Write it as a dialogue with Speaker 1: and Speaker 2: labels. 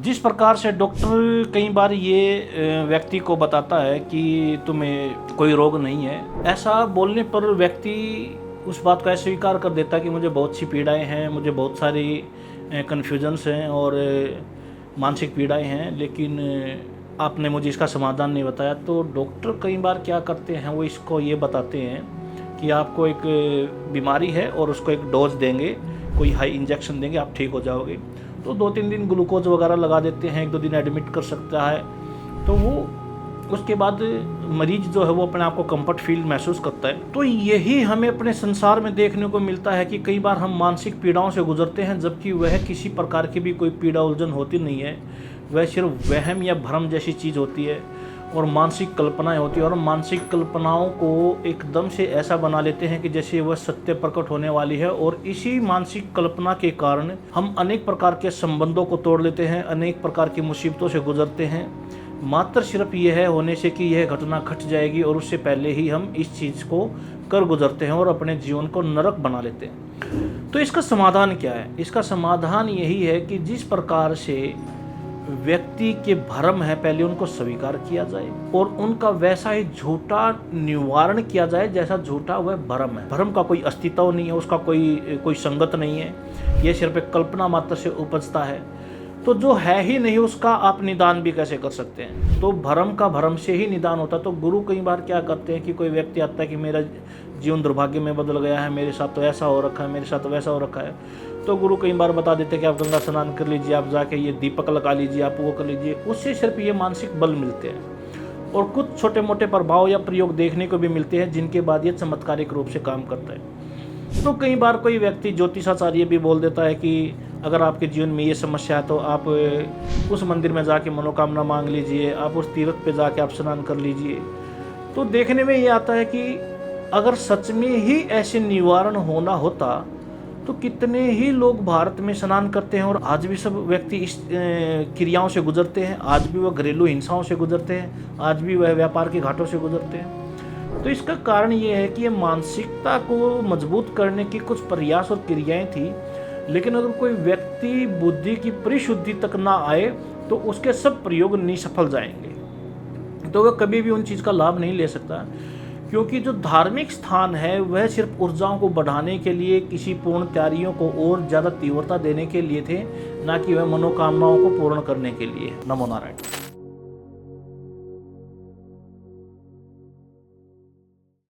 Speaker 1: जिस प्रकार से डॉक्टर कई बार ये व्यक्ति को बताता है कि तुम्हें कोई रोग नहीं है, ऐसा बोलने पर व्यक्ति उस बात को स्वीकार कर देता है कि मुझे बहुत सी पीड़ाएं हैं, मुझे बहुत सारी कन्फ्यूजन्स हैं और मानसिक पीड़ाएं हैं, लेकिन आपने मुझे इसका समाधान नहीं बताया। तो डॉक्टर कई बार क्या करते हैं, वो इसको ये बताते हैं कि आपको एक बीमारी है और उसको एक डोज देंगे, कोई हाई इंजेक्शन देंगे, आप ठीक हो जाओगे। तो 2-3 दिन ग्लूकोज वगैरह लगा देते हैं, 1-2 दिन एडमिट कर सकता है। तो वो उसके बाद मरीज जो है वो अपने आप को कंफर्ट फील महसूस करता है। तो यही हमें अपने संसार में देखने को मिलता है कि कई बार हम मानसिक पीड़ाओं से गुजरते हैं, जबकि वह किसी प्रकार की भी कोई पीड़ा उलझन होती नहीं है। वह सिर्फ वहम या भ्रम जैसी चीज़ होती है और मानसिक कल्पनाएं होती है, और मानसिक कल्पनाओं को एकदम से ऐसा बना लेते हैं कि जैसे वह सत्य प्रकट होने वाली है। और इसी मानसिक कल्पना के कारण हम अनेक प्रकार के संबंधों को तोड़ लेते हैं, अनेक प्रकार की मुसीबतों से गुजरते हैं, मात्र सिर्फ यह है होने से कि यह घटना घट जाएगी, और उससे पहले ही हम इस चीज़ को कर गुजरते हैं और अपने जीवन को नरक बना लेते हैं। तो इसका समाधान क्या है? इसका समाधान यही है कि जिस प्रकार से व्यक्ति के भ्रम है, पहले उनको स्वीकार किया जाए और उनका वैसा ही झूठा निवारण किया जाए जैसा झूठा वह भ्रम है। भ्रम का कोई अस्तित्व नहीं है, उसका कोई संगत नहीं है, यह सिर्फ एक कल्पना मात्र से उपजता है। तो जो है ही नहीं उसका आप निदान भी कैसे कर सकते हैं? तो भ्रम का भ्रम से ही निदान होता है। तो गुरु कई बार क्या करते हैं कि कोई व्यक्ति आता है कि मेरा जीवन दुर्भाग्य में बदल गया है, मेरे साथ तो ऐसा हो रखा है, मेरे साथ तो वैसा हो रखा है। तो गुरु कई बार बता देते हैं कि आप गंगा स्नान कर लीजिए, आप जाके ये दीपक लगा लीजिए, आप वो कर लीजिए। उससे सिर्फ ये मानसिक बल मिलते हैं और कुछ छोटे मोटे प्रभाव या प्रयोग देखने को भी मिलते हैं, जिनके बाद ये चमत्कारिक रूप से काम करता है। तो कई बार कोई व्यक्ति ज्योतिषाचार्य भी बोल देता है कि अगर आपके जीवन में ये समस्या है तो आप उस मंदिर में जाके मनोकामना मांग लीजिए, आप उस तीर्थ पे जाके आप स्नान कर लीजिए। तो देखने में ये आता है कि अगर सच में ही ऐसे निवारण होना होता तो कितने ही लोग भारत में स्नान करते हैं और आज भी सब व्यक्ति इस क्रियाओं से गुजरते हैं, आज भी वह घरेलू हिंसाओं से गुजरते हैं, आज भी वह व्यापार के घाटों से गुजरते हैं। तो इसका कारण ये है कि ये मानसिकता को मजबूत करने की कुछ प्रयास और क्रियाएं थी, लेकिन अगर कोई व्यक्ति बुद्धि की परिशुद्धि तक ना आए तो उसके सब प्रयोग निष्फल जाएंगे। तो वह कभी भी उन चीज़ का लाभ नहीं ले सकता, क्योंकि जो धार्मिक स्थान है वह सिर्फ ऊर्जाओं को बढ़ाने के लिए, किसी पूर्ण तैयारियों को और ज़्यादा तीव्रता देने के लिए थे, ना कि वह मनोकामनाओं को पूर्ण करने के लिए। नमो नारायण।